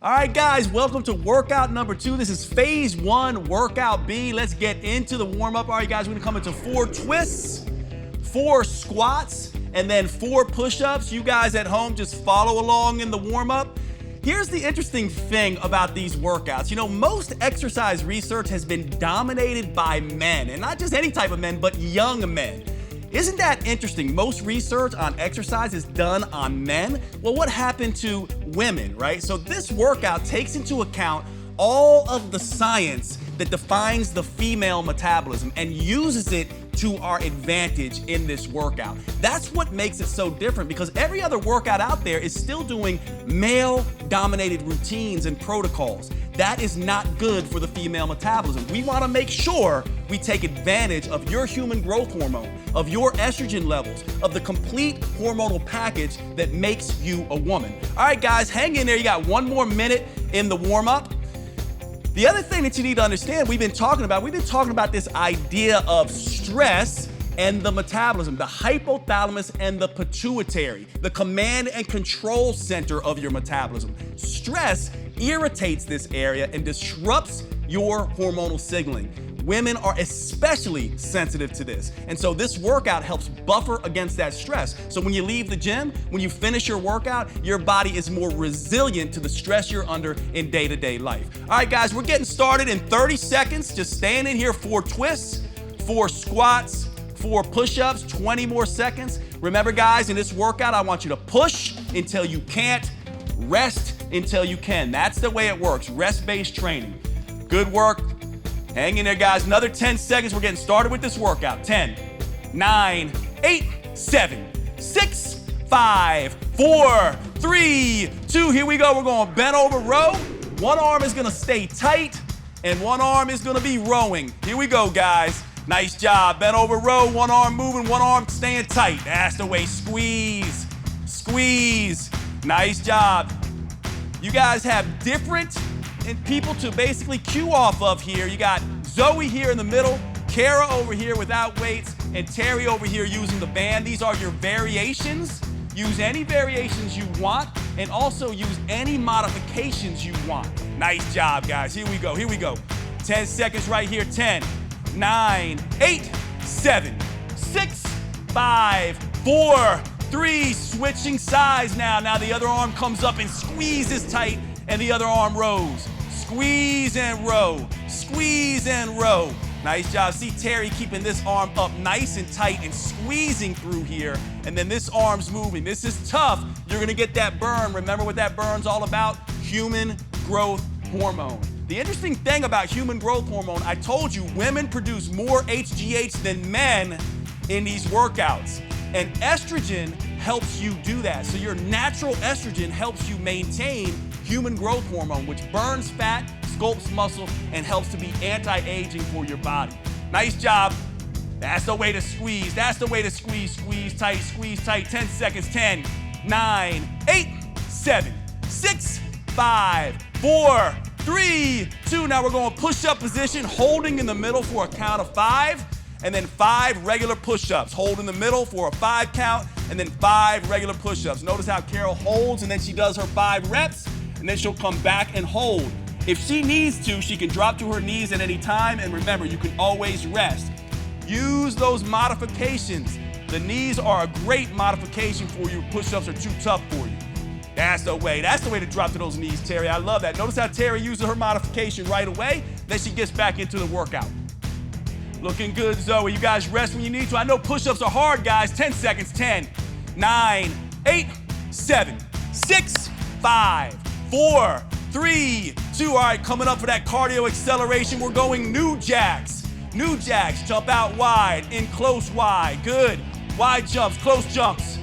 All right, guys, welcome to workout number 2. This is phase 1, workout B. Let's get into the warm-up. All right, guys, we're gonna come into 4 twists, 4 squats, and then 4 push-ups. You guys at home just follow along in the warm-up. Here's the interesting thing about these workouts. You know, most exercise research has been dominated by men, and not just any type of men, but young men. Isn't that interesting? Most research on exercise is done on men. Well, what happened to women, right? So this workout takes into account all of the science that defines the female metabolism and uses it to our advantage in this workout. That's what makes it so different, because every other workout out there is still doing male-dominated routines and protocols. That is not good for the female metabolism. We want to make sure we take advantage of your human growth hormone, of your estrogen levels, of the complete hormonal package that makes you a woman. All right, guys, hang in there. You got 1 more minute in the warm-up. The other thing that you need to understand, we've been talking about this idea of stress and the metabolism, the hypothalamus and the pituitary, the command and control center of your metabolism. Stress irritates this area and disrupts your hormonal signaling. Women are especially sensitive to this. And so this workout helps buffer against that stress. So when you leave the gym, when you finish your workout, your body is more resilient to the stress you're under in day-to-day life. All right, guys, we're getting started in 30 seconds. Just staying in here, 4 twists, 4 squats, 4 push-ups, 20 more seconds. Remember, guys, in this workout, I want you to push until you can't, rest until you can. That's the way it works, rest-based training. Good work. Hang in there, guys. Another 10 seconds. We're getting started with this workout. 10, 9, 8, 7, 6, 5, 4, 3, 2. Here we go. We're going bent over row. One arm is going to stay tight, and one arm is going to be rowing. Here we go, guys. Nice job. Bent over row. One arm moving, one arm staying tight. That's the way. Squeeze. Squeeze. Nice job. You guys have different people to basically cue off of here. You got Zoe here in the middle, Kara over here without weights, and Terry over here using the band. These are your variations. Use any variations you want, and also use any modifications you want. Nice job, guys. Here we go. Here we go. 10 seconds right here. 10, 9, 8, 7, 6, 5, 4, 3. Switching sides now. Now the other arm comes up and squeezes tight, and the other arm rows. Squeeze and row, squeeze and row. Nice job. See Terry keeping this arm up nice and tight and squeezing through here. And then this arm's moving. This is tough. You're gonna get that burn. Remember what that burn's all about? Human growth hormone. The interesting thing about human growth hormone, I told you women produce more HGH than men in these workouts. And estrogen helps you do that. So your natural estrogen helps you maintain human growth hormone, which burns fat, sculpts muscle, and helps to be anti-aging for your body. Nice job. That's the way to squeeze. That's the way to squeeze. Squeeze tight, 10 seconds. 10, 9, 8, 7, 6, 5, 4, 3, 2. Now we're going push-up position, holding in the middle for a count of 5, and then 5 regular push-ups. Hold in the middle for a 5 count, and then 5 regular push-ups. Notice how Carol holds, and then she does her 5 reps, and then she'll come back and hold. If she needs to, she can drop to her knees at any time, and remember, you can always rest. Use those modifications. The knees are a great modification for you. Push-ups are too tough for you. That's the way to drop to those knees, Terry. I love that. Notice how Terry uses her modification right away, then she gets back into the workout. Looking good, Zoe. You guys rest when you need to. I know push-ups are hard, guys. 10 seconds. 10, 9, 8, 7, 6, 5, 4, 3, 2. All right, coming up for that cardio acceleration, we're going new jacks. New jacks, jump out wide, in close wide. Good. Wide jumps, close jumps.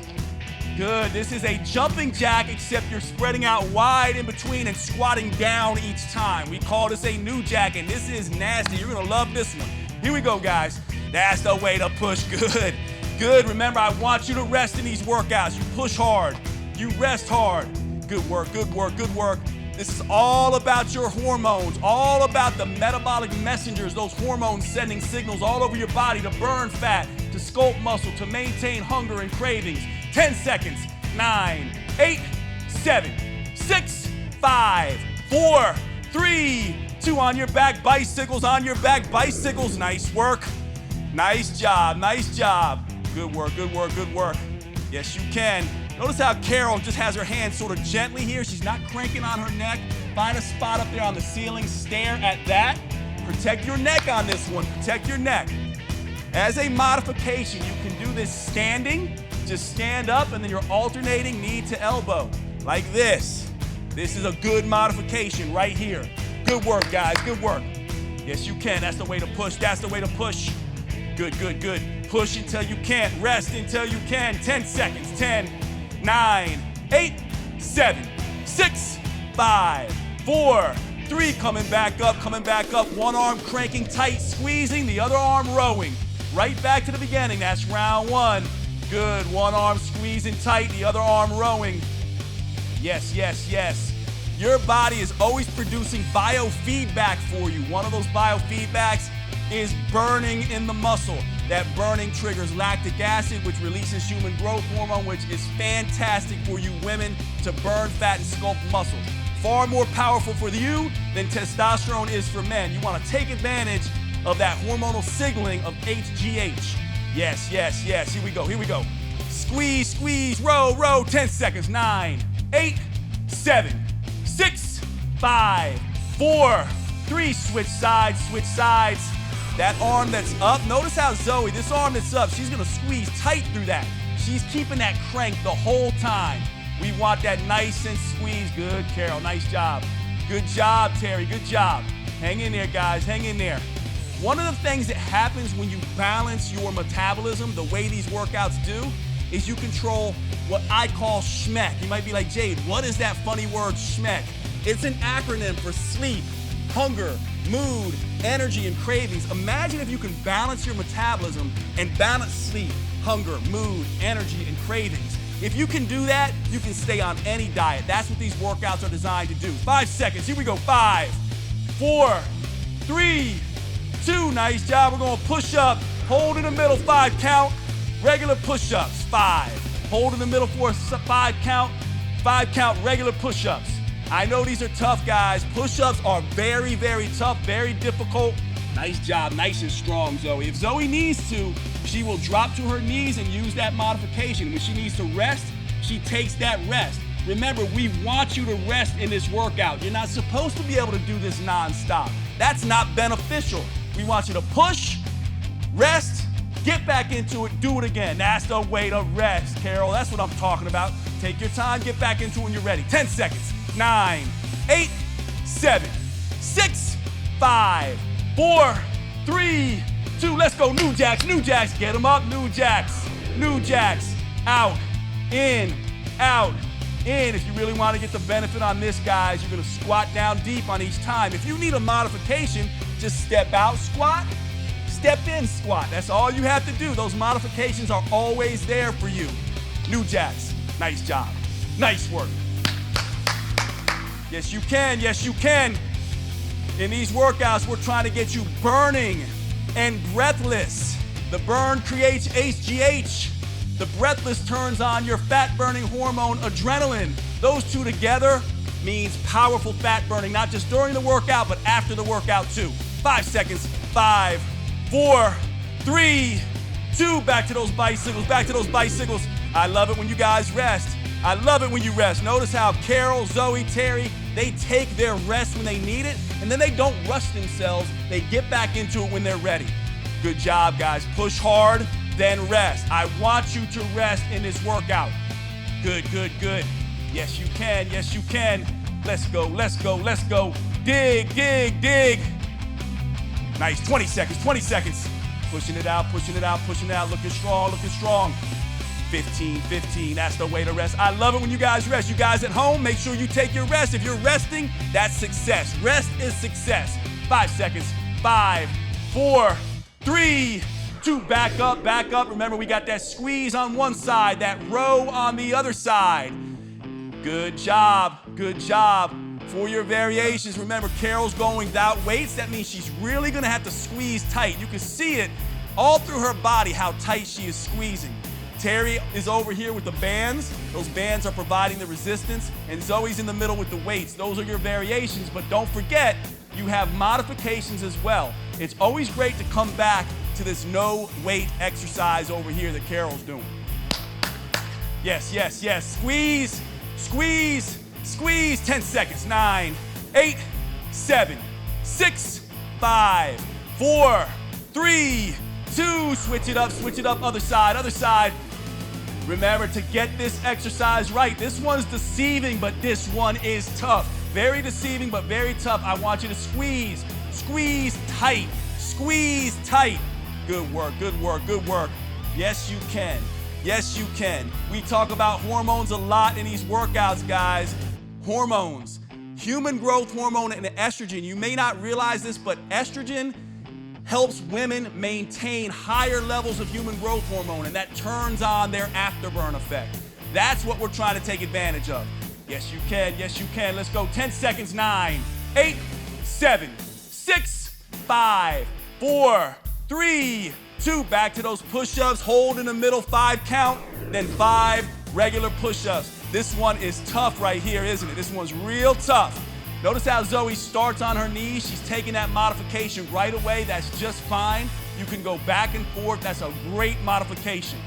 Good. This is a jumping jack, except you're spreading out wide in between and squatting down each time. We call this a new jack, and this is nasty. You're gonna love this one. Here we go, guys. That's the way to push. Good. Good. Remember, I want you to rest in these workouts. You push hard. You rest hard. Good work, good work, good work. This is all about your hormones, all about the metabolic messengers, those hormones sending signals all over your body to burn fat, to sculpt muscle, to maintain hunger and cravings. 10 seconds. 9, 8, 7, 6, 5, 4, 3, 2, on your back bicycles, on your back bicycles. Nice work. Nice job, nice job. Good work, good work, good work. Yes, you can. Notice how Carol just has her hands sort of gently here. She's not cranking on her neck. Find a spot up there on the ceiling, stare at that. Protect your neck on this one, protect your neck. As a modification, you can do this standing. Just stand up and then you're alternating knee to elbow, like this. This is a good modification right here. Good work, guys, good work. Yes, you can, that's the way to push, that's the way to push. Good, good, good. Push until you can't, rest until you can. 10 seconds, 10, 9, 8, 7, 6, 5, 4, 3, coming back up, one arm cranking tight, squeezing, the other arm rowing. Right back to the beginning, that's round 1. Good, one arm squeezing tight, the other arm rowing. Yes, yes, yes. Your body is always producing biofeedback for you. One of those biofeedbacks is burning in the muscle. That burning triggers lactic acid, which releases human growth hormone, which is fantastic for you women to burn fat and sculpt muscle. Far more powerful for you than testosterone is for men. You want to take advantage of that hormonal signaling of HGH. Yes, yes, yes. Here we go, here we go. Squeeze, squeeze, row, row. 10 seconds. 9, 8, 7, 6, 5, 4, 3. Switch sides, switch sides. That arm that's up, notice how Zoe, this arm that's up, she's gonna squeeze tight through that. She's keeping that crank the whole time. We want that nice and squeeze. Good, Carol, nice job. Good job, Terry, good job. Hang in there, guys, hang in there. One of the things that happens when you balance your metabolism, the way these workouts do, is you control what I call SHMEC. You might be like, Jade, what is that funny word, SHMEC? It's an acronym for sleep, hunger, mood, energy, and cravings. Imagine if you can balance your metabolism and balance sleep, hunger, mood, energy, and cravings. If you can do that, you can stay on any diet. That's what these workouts are designed to do. 5 seconds, here we go. 5, 4, 3, 2, nice job. We're going push up, hold in the middle, 5 count, regular push-ups, 5. Hold in the middle for a 5 count, regular push-ups. I know these are tough, guys. Push-ups are very, very tough, very difficult. Nice job, nice and strong, Zoe. If Zoe needs to, she will drop to her knees and use that modification. When she needs to rest, she takes that rest. Remember, we want you to rest in this workout. You're not supposed to be able to do this nonstop. That's not beneficial. We want you to push, rest, get back into it, do it again. That's the way to rest, Carol. That's what I'm talking about. Take your time, get back into it when you're ready. 10 seconds. 9, 8, 7, 6, 5, 4, 3, 2. Let's go. New jacks, new jacks. Get them up. New jacks, new jacks. Out, in, out, in. If you really want to get the benefit on this, guys, you're going to squat down deep on each time. If you need a modification, just step out, squat, step in, squat. That's all you have to do. Those modifications are always there for you. New jacks. Nice job. Nice work. Yes, you can. Yes, you can. In these workouts, we're trying to get you burning and breathless. The burn creates HGH. The breathless turns on your fat-burning hormone, adrenaline. Those two together means powerful fat burning, not just during the workout, but after the workout too. 5 seconds. 5, 4, 3, 2. Back to those bicycles. Back to those bicycles. I love it when you guys rest. I love it when you rest. Notice how Carol, Zoe, Terry, they take their rest when they need it, and then they don't rush themselves. They get back into it when they're ready. Good job, guys. Push hard, then rest. I want you to rest in this workout. Good, good, good. Yes, you can. Yes, you can. Let's go, let's go, let's go. Dig, dig, dig. Nice. 20 seconds, 20 seconds. Pushing it out, pushing it out, pushing it out. Looking strong, looking strong. 15, 15, that's the way to rest. I love it when you guys rest. You guys at home, make sure you take your rest. If you're resting, that's success. Rest is success. 5 seconds. 5, 4, 3, 2. Back up, back up. Remember, we got that squeeze on one side, that row on the other side. Good job, good job. For your variations, remember, Carol's going without weights. That means she's really gonna have to squeeze tight. You can see it all through her body, how tight she is squeezing. Terry is over here with the bands. Those bands are providing the resistance, and Zoe's in the middle with the weights. Those are your variations, but don't forget, you have modifications as well. It's always great to come back to this no weight exercise over here that Carol's doing. Yes, yes, yes. Squeeze, squeeze, squeeze. 10 seconds. 9, 8, 7, 6, 5, 4, 3, 2. Switch it up. Other side, other side. Remember to get this exercise right. This one's deceiving, but this one is tough. Very deceiving, but very tough. I want you to squeeze, squeeze tight, squeeze tight. Good work, good work, good work. Yes, you can. Yes, you can. We talk about hormones a lot in these workouts, guys. Hormones, human growth hormone and estrogen. You may not realize this, but estrogen helps women maintain higher levels of human growth hormone, and that turns on their afterburn effect. That's what we're trying to take advantage of. Yes, you can. Yes, you can. Let's go. 10 seconds. 9, 8, 7, 6, 5, 4, 3, 2. Back to those push-ups. Hold in the middle. 5 count. Then 5 regular push-ups. This one is tough right here, isn't it? This one's real tough. Notice how Zoe starts on her knees. She's taking that modification right away. That's just fine. You can go back and forth. That's a great modification.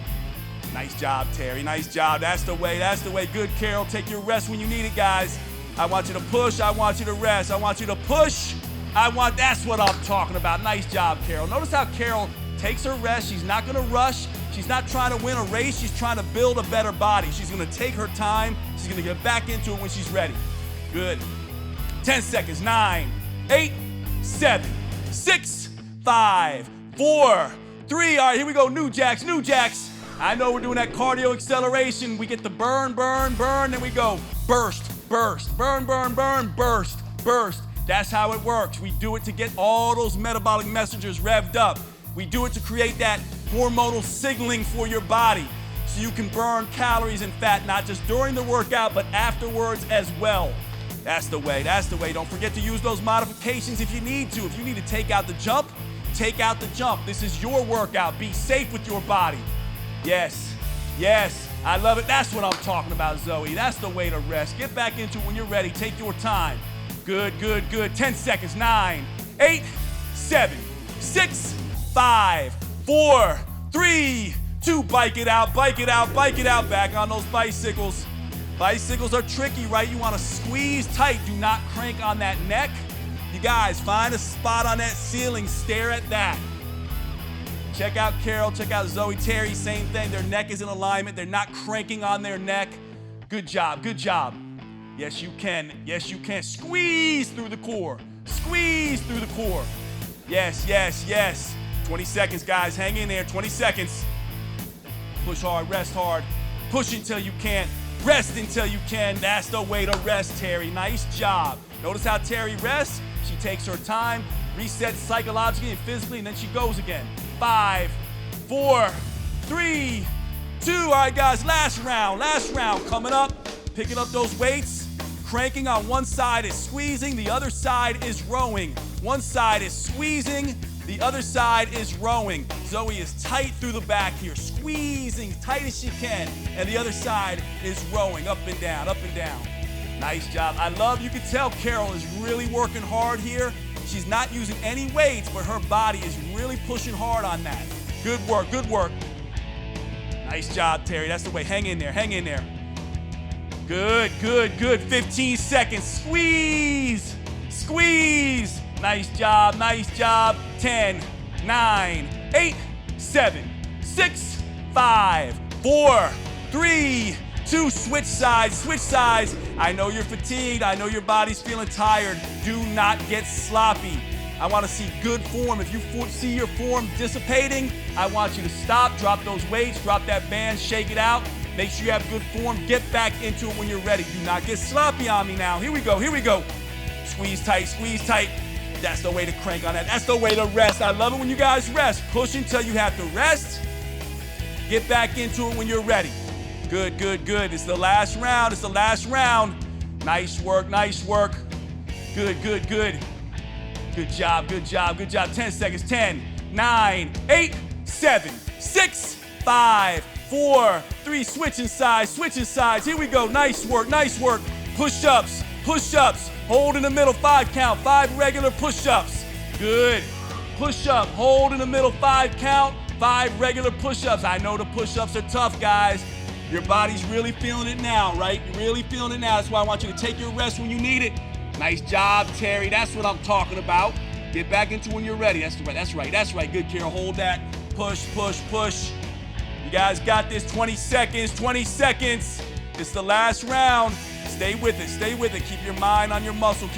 Nice job, Terry. Nice job. That's the way. That's the way. Good, Carol. Take your rest when you need it, guys. I want you to push. I want you to rest. I want you to push. That's what I'm talking about. Nice job, Carol. Notice how Carol takes her rest. She's not going to rush. She's not trying to win a race. She's trying to build a better body. She's going to take her time. She's going to get back into it when she's ready. Good. 10 seconds. 9, 8, 7, 6, 5, 4, 3. All right, here we go. New jacks, new jacks. I know we're doing that cardio acceleration. We get the burn, burn, burn, then we go burst, burst, burn, burn, burn, burst, burst. That's how it works. We do it to get all those metabolic messengers revved up. We do it to create that hormonal signaling for your body so you can burn calories and fat, not just during the workout, but afterwards as well. That's the way, that's the way. Don't forget to use those modifications if you need to. If you need to take out the jump, take out the jump. This is your workout. Be safe with your body. Yes, yes, I love it. That's what I'm talking about, Zoe. That's the way to rest. Get back into it when you're ready. Take your time. Good, good, good. 10 seconds. 9, 8, 7, 6, 5, 4, 3, 2. Bike it out, bike it out, bike it out. Back on those bicycles. Bicycles are tricky, right? You want to squeeze tight. Do not crank on that neck. You guys, find a spot on that ceiling. Stare at that. Check out Carol, check out Zoe, Terry, same thing. Their neck is in alignment. They're not cranking on their neck. Good job, good job. Yes, you can. Yes, you can. Squeeze through the core. Squeeze through the core. Yes, yes, yes. 20 seconds, guys. Hang in there. 20 seconds. Push hard, rest hard. Push until you can't. Rest until you can. That's the way to rest, Terry. Nice job. Notice how Terry rests. She takes her time, resets psychologically and physically, and then she goes again. 5, 4, 3, 2. All right, guys, last round coming up. Picking up those weights, cranking on one side is squeezing, the other side is rowing. One side is squeezing, the other side is rowing. Zoe is tight through the back here, squeezing tight as she can, and the other side is rowing up and down, up and down. Nice job. I love, you can tell Carol is really working hard here. She's not using any weights, but her body is really pushing hard on that. Good work, good work. Nice job, Terry. That's the way. Hang in there, hang in there. Good, good, good. 15 seconds. Squeeze, squeeze. Nice job, nice job. 10, 9, 8, 7, 6, 5, 4, 3, 2. Switch sides, switch sides. I know you're fatigued. I know your body's feeling tired. Do not get sloppy. I want to see good form. If you see your form dissipating, I want you to stop, drop those weights, drop that band, shake it out. Make sure you have good form. Get back into it when you're ready. Do not get sloppy on me now. Here we go, here we go. Squeeze tight, squeeze tight. That's the way to crank on that. That's the way to rest. I love it when you guys rest. Push until you have to rest. Get back into it when you're ready. Good, good, good. It's the last round. It's the last round. Nice work, nice work. Good, good, good. Good job, good job, good job. 10 seconds. 10, 9, 8, 7, 6, 5, 4, 3, switching sides. Here we go, nice work. Push-ups, hold in the middle, 5 count, 5 regular push-ups. Good. Push-up, hold in the middle, 5 count, 5 regular push-ups. I know the push-ups are tough, guys. Your body's really feeling it now, right? Really feeling it now. That's why I want you to take your rest when you need it. Nice job, Terry. That's what I'm talking about. Get back into when you're ready. That's right. Good, Carol. Hold that. Push. You guys got this. 20 seconds. This is the last round. Stay with it. Keep your mind on your muscle.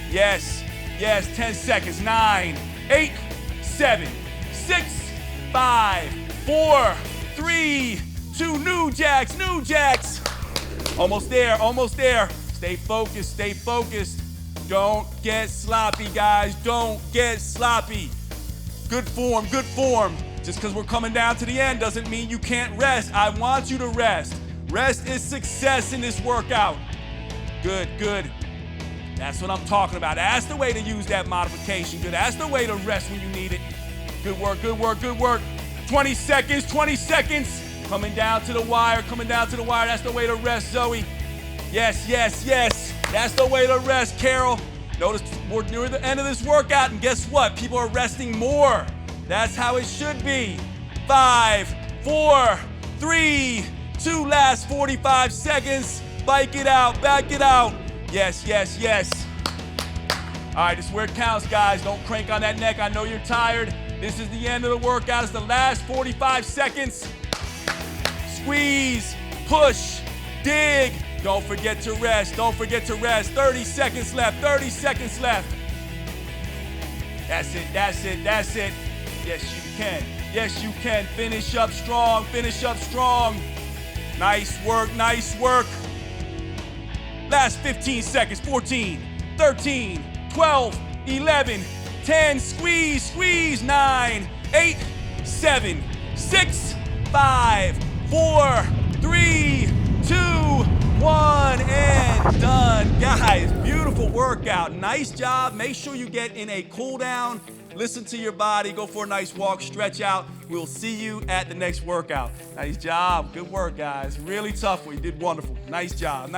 Yes. 10 seconds. 9, 8, 7, 6, 5, 4, 3, 2, new jacks. Almost there. Stay focused. Don't get sloppy, guys. Good form. Just because we're coming down to the end doesn't mean you can't rest. I want you to rest. Rest is success in this workout. Good. That's what I'm talking about. That's the way to use that modification. Good. That's the way to rest when you need it. Good work. 20 seconds. Coming down to the wire. That's the way to rest, Zoe. Yes. That's the way to rest, Carol. Notice we're near the end of this workout, and guess what? People are resting more. That's how it should be. 5, 4, 3, 2, last 45 seconds. Back it out. Yes. All right, this is where it counts, guys. Don't crank on that neck. I know you're tired. This is the end of the workout. It's the last 45 seconds. Squeeze, push, dig. Don't forget to rest. 30 seconds left. That's it. Yes, you can. Finish up strong. Nice work. Last 15 seconds. 14, 13, 12, 11, 10. Squeeze. 9, 8, 7, 6, 5, 4, 3, 2, 1, and done. Guys, beautiful workout. Nice job. Make sure you get in a cool down. Listen to your body. Go for a nice walk. Stretch out. We'll see you at the next workout. Nice job. Good work, guys. Really tough one. You did wonderful. Nice job.